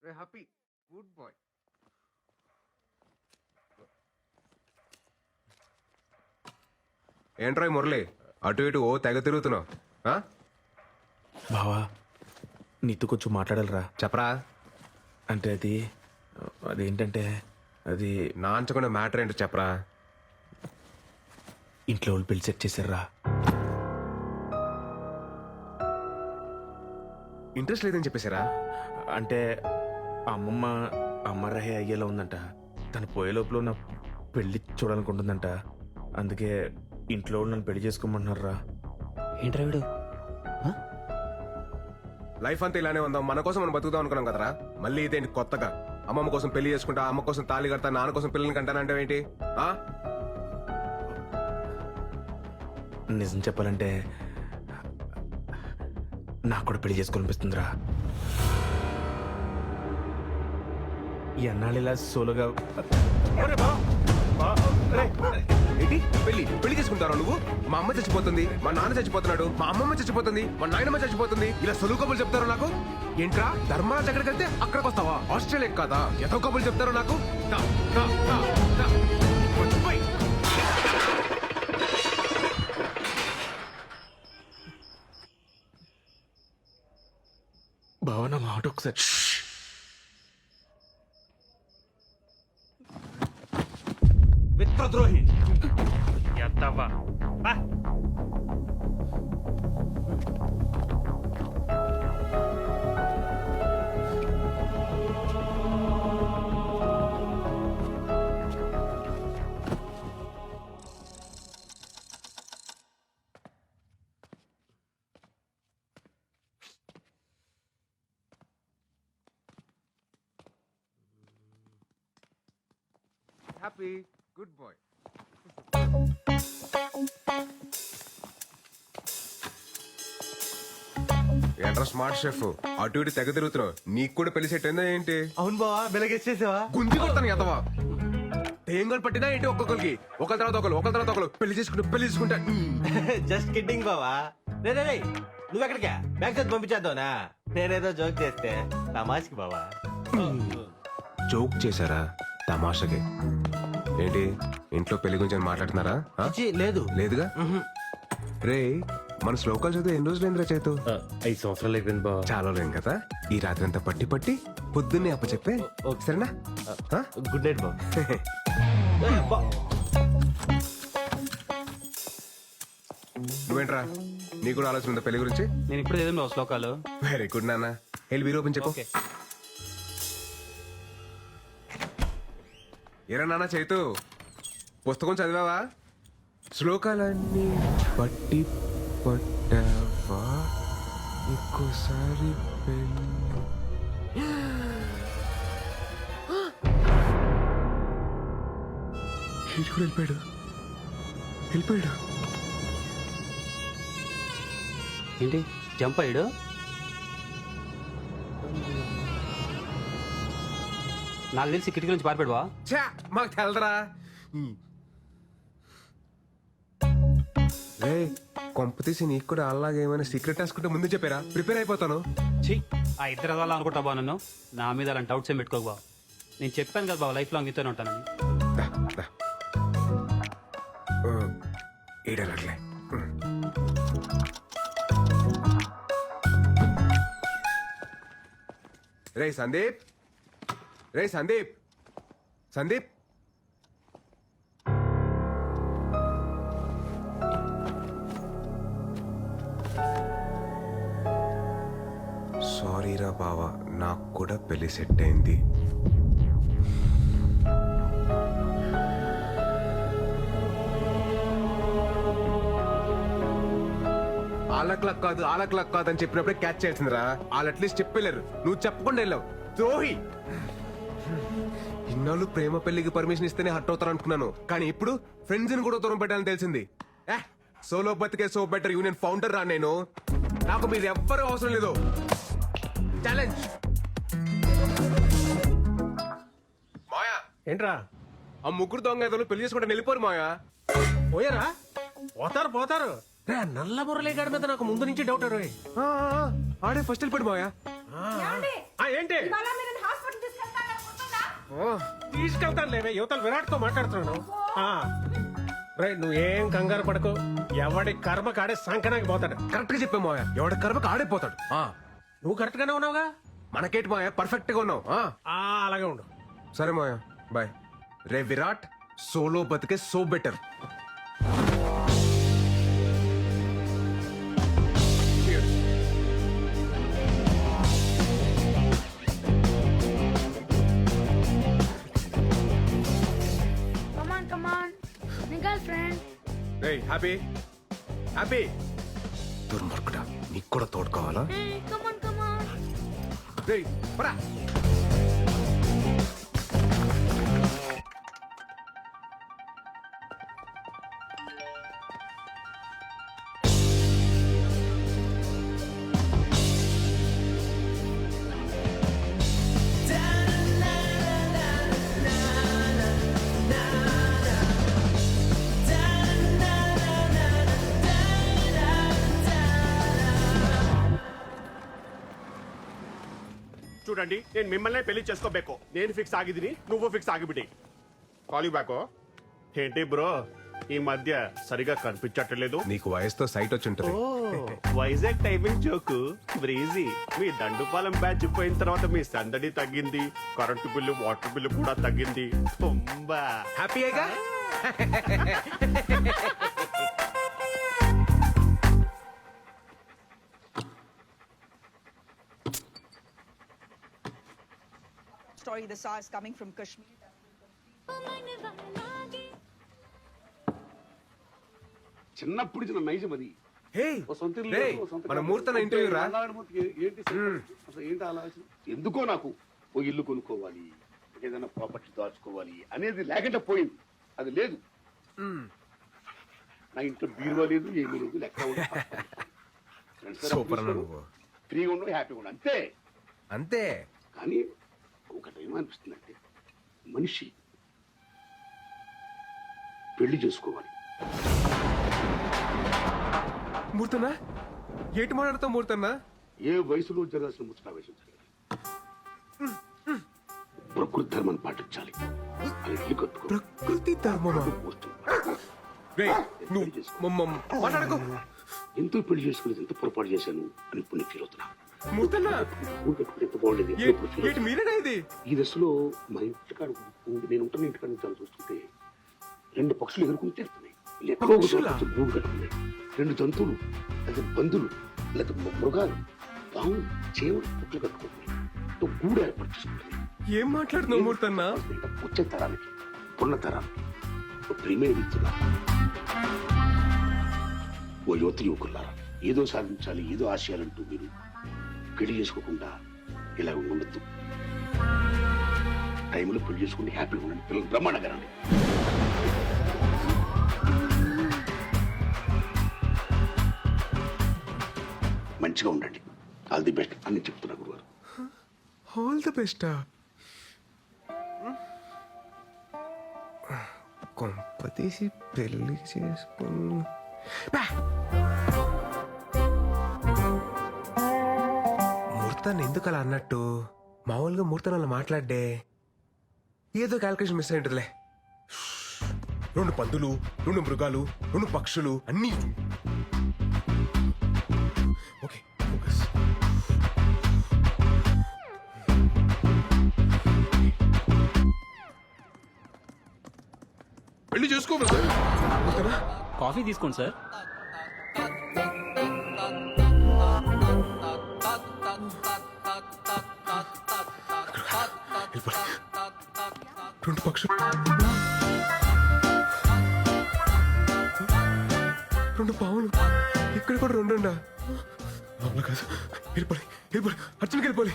Happy good boy. ఏంట్రా ఈ మురళి అటు ఇటు ఓ తెగ తిరుగుతున్నావు? బావా నీతో కొంచెం మాట్లాడాలరా. చెప్పరా. అంటే అదేంటంటే అది నాంచకుండా మ్యాటర్ ఏంటో చెప్పరా. ఇంట్లో వాళ్ళు పెళ్లి సెట్ చేశారా. ఇంట్రెస్ట్ లేదని చెప్పేశారా? అంటే అమ్మమ్మ అమ్మరహే అయ్యేలా ఉందంట. తను పోయే లోపల నా పెళ్లి చూడాలనుకుంటుందంట. అందుకే ఇంట్లో వాళ్ళు నన్ను పెళ్లి చేసుకోమంటున్నారా. ఏంట్రా వీడు? లైఫ్ అంతా ఇలానే ఉందాం, మన కోసం మనం బతుకుదాం అనుకున్నాం కదరా. మళ్ళీ ఇదేంటి కొత్తగా? అమ్మమ్మ కోసం పెళ్లి చేసుకుంటా, అమ్మ కోసం తాళి కడతా, నాన్న కోసం పిల్లల్ని కంటానంటే ఏంటి? నిజం చెప్పాలంటే నాకు కూడా పెళ్లి చేసుకోవాలనిపిస్తుందిరా. ఎన్నాళ్ళు ఇలా సోలోగా ఏంటి పెళ్లి పెళ్లి చేసుకుంటారా నువ్వు? మా అమ్మ చచ్చిపోతుంది, మా నాన్న చచ్చిపోతున్నాడు, మా అమ్మమ్మ చచ్చిపోతుంది, మా నాయనమ్మ చచ్చిపోతుంది, ఇలా సొలువు కబులు చెప్తారు నాకు. ఏంట్రా ధర్మరాజ్ ఎక్కడికి వెళ్తే అక్కడికి వస్తావా? ఆస్ట్రేలియా కాదా? ఎంతో కబులు చెప్తారు నాకు. దా, దా, దా, దా. పోయ్. బావ నా మాట ఒకసారి. మిత్రద్రోహి ఎత్తవ్వా. Happy good boy. ఏంట్రా స్మార్ట్ షెఫ్ అటు ఇటు తెగ తిరుగుతున్నావు? నీకు కూడా పెళ్లి సెట్ అయిందా ఏంటి? అవును బావా, వెలగేసేసావా? గుంజి కొడతాను ఎంతవా. తేంగలు పట్టినా ఏంటి? ఒక్కొక్కరికి ఒకరి తర్వాత ఒకరు పెళ్లి చేసుకుంటా. జస్ట్ కిడ్డింగ్ బావా. రే నువ్వెక్కడికా? బ్యాంక్ చదివి పంపించేద్దావునా? నేనేదో జోక్ చేస్తే తమాష్కి బావా. జోక్ చేశారా? తమాషకి ఏంటి? ఇంట్లో పెళ్లి గురించి మాట్లాడుతున్నారా? లేదు లేదుగా. రే మన శ్లోకాలు చదివి ఎన్ని రోజులు ఏంద్రా చేతు? 5 సంవత్సరాలు అయిపోయింది బావా. చాలా లేం కదా. ఈ రాత్రి అంతా పట్టి పొద్దున్నే అప్ప చెప్పే సరేనా? గుడ్ నైట్ బావా. నువ్వేంట్రా, నీకు కూడా ఆలోచన ఉందా పెళ్లి గురించి? నేను ఇప్పుడు చదివిన శ్లోకాలు. వెరీ గుడ్ నాన్న. వెళ్ళి వీరు ఓపెన్ చెప్పు. ఏరా నాన్న చైతు, పుస్తకం చదివావా? శ్లోకాలన్నీ పట్టి పట్టావా? ఇంకోసారి వెళ్ళిపోయాడు. ఏంటి జంప్ అయ్యాడు? నాకు తెలిసి కిటికీ నుంచి పారిపోయావా? ఛా, మాకు తెలదరా. రే కొంప తీసి నీకు కూడా అలాగే ఏమైనా సీక్రెట్ రాసుకుంటే ముందు చెప్పారా? ప్రిపేర్ అయిపోతాను. ఛీ, ఆ ఇద్దరు అలా అనుకుంటా బా. నన్ను నా మీద అలాంటి డౌట్స్ ఏం పెట్టుకోకు బా. నేను చెప్పాను కదా బాబా, లైఫ్ లాంగ్ ఇతోనే ఉంటానని. ఏడలట్లే. రే సందీప్, సందీప్. సారీరా బావా, నాకు కూడా పెళ్లి సెట్ అయింది. ఆలక్లక్ కాదు అని చెప్పినప్పుడే క్యాచ్ చేసిందిరా. వాళ్ళు అట్లీస్ట్ చెప్పలేరు, నువ్వు చెప్పకుండా వెళ్ళావు. ద్రోహి. ఇన్నాళ్ళు ప్రేమ పెళ్లికి పర్మిషన్ ఇస్తేనే హట్ అవుతారు అనుకున్నాను, కానీ ఇప్పుడు ఫ్రెండ్స్ ని కూడా దూరం పెట్టాలని తెలిసింది. సోలో బతికే సో బెటర్ యూనియన్ ఫౌండర్ రా నేను. నాకు మీరు ఎవ్వరూ అవసరం లేదు. ఛాలెంజ్. మాయా ఏంట్రా? ఆ ముగ్గురు దొంగ ఏదో పెళ్లి చేసుకుంటే వెళ్ళిపోరు మాయా. పోయారా? పోతారు. నల్ల మురళి గారి మీద నాకు ముందు నుంచి డౌట్. ఆడే ఫస్ట్ వెళ్ళిపోయాడు మాయా. ఏంటి? ఇవాళ మీరు తీసుకెళ్తాను లేవే, యువతలు విరాట్ తో మాట్లాడుతున్నాను. రైట్, నువ్వేం కంగారు పడకు. ఎవడి కర్మ కాడే సంకనాకి పోతాడు. కరెక్ట్ గా చెప్పే మావయ్య, ఎవడ కర్మకు ఆడైపోతాడు. నువ్వు కరెక్ట్ గానే ఉన్నావుగా. మనకేంటి మావయ్య, పర్ఫెక్ట్ గా ఉన్నావు. అలాగే ఉండు. సరే మావయ్య, బాయ్. రే విరాట్, సోలో బతికే so better. Come on. My girlfriend. Ray happy happy. దుర్మార్గుడా, నీకు కూడా తోడు కావాలా? Hey, come on. రే పరా. చూడండి, నేను మిమ్మల్నే పెళ్లి చేసుకోಬೇಕು. నేను ఫిక్స్ ಆಗಿದ್ದೀನಿ, నువ్వు ఫిక్స్ ಆಗಿಬಿಡಿ. Call you back. ఏంటి బ్రో, ఈ మధ్య సరిగా కనిపించట్లేదు. నీకు వయసుతో సైట్ వచ్చి ఉంటుంది. Vizag timing joke breezy. మీ దండుపాలెం బ్యాచ్ పోయిన తర్వాత మీ సందడి తగ్గింది, కరెంటు బిల్లు వాటర్ బిల్లు కూడా తగ్గింది. తుంబా హ్యాపీయేగా? Story the SARS coming from Kashmir. చిన్నప్పుడు చిన్న నైజం అది. హే ఓ సొంత ఇల్లు రే, లేదు, ఓ సొంత మన కారు. ముహూర్తం అంటే ఇంటర్వ్యూ రా. నారాయణమూర్తికి ఏంటి అసలు ఏంటి ఆలోచన? ఎందుకో నాకు ఓ ఇల్లు కొనుక్కోవాలి, ఏదైనా ప్రాపర్టీ దాచుకోవాలి అనేది లేకుండా పోయింది. అది లేదు. నా ఇంట్లో బీరువా లేదు, ఏమీ లేదు. లెక్క సూపర్ అన్న నువ్వు. ఫ్రీగా ఉండవు, హ్యాపీగా ఉండవు, అంతే. అంతే. కానీ ఒకటి ఏమనిపిస్తుందంటే, మనిషి పెళ్లి చేసుకోవాలి. మూర్తన్నా, ఏటి మాట్లాడుతావు మూర్తన్నా? ఏ వయసులో జరగాల్సిన ముచ్చట వయసు జరగాలి. ప్రకృతి ధర్మాన్ని పాటించాలి. అది ఇల్లు కట్టుకో. ప్రకృతి ధర్మమా? మోస్ట్ రే, నువ్వు మాట్లాడకు. ఎంతో పెళ్లి చేసుకునేది ఎంత పొరపాటు చేశాను అని ఇప్పుడు నేను ఫీల్ అవుతున్నా. మూర్తన్నా, ఊరు కట్టుకుంటే ఎంత బాగుండేది అని ఇప్పుడు feel ఏటి అవుతున్నా. మీరేనా ఇది? ఈ దశలో మా ఇంటికాడ నేను ఉంటున్న ఇంటికాడ నుంచి చూస్తుంటే 2 పక్షులు ఎగురుకుని తిరుగుతున్నాయి. ఎక్కడో ఒక చోట కొంచెం గూడు కట్టుకున్నాయి. 2 జంతువులు, లేదా బంధువులు, లేదా మృగాలు, పాము, చేవులు పుట్లు కట్టుకుంటున్నాయి. గూడు ఏర్పాటు చేసుకుంటున్నాయి. ఏం మాట్లాడుతున్నావు మూర్తన్నా? వచ్చే తరానికి, పున్న తరానికి ప్రేమే విత్తులా. ఓ యువతి యువకులారా, ఏదో సాధించాలి, ఏదో ఆశయాలంటూ మీరు పెళ్లి చేసుకోకుండా ఇలా ఉండొద్దు. టైంలో పెళ్లి చేసుకుంటే హ్యాపీగా ఉండండి. పిల్లలు బ్రహ్మాండంగానండి. మంచిగా ఉండండి. ఆల్ ది బెస్ట్ అని చెప్తున్నా గురువారు. All the best. కొంపతీసి పెళ్లి చేసుకుని మూర్తాన్ని ఎందుకు అలా అన్నట్టు? మామూలుగా మూర్తాన్ని అలా మాట్లాడే ఏదో క్యాల్కులేషన్ మిస్ అయి ఉంటుందిలే. 2 పందులు, 2 మృగాలు, 2 పక్షులు అన్నీ. Okay, focus. పెళ్లి చేసుకో బ్రదర్. కాఫీ తీసుకోండి సార్. రెండు పక్షులు, 2 పావులు, ఇక్కడ కూడా 2 అవునా కాదు. వెళ్ళిపోయి అర్జున్కి వెళ్ళిపోయి.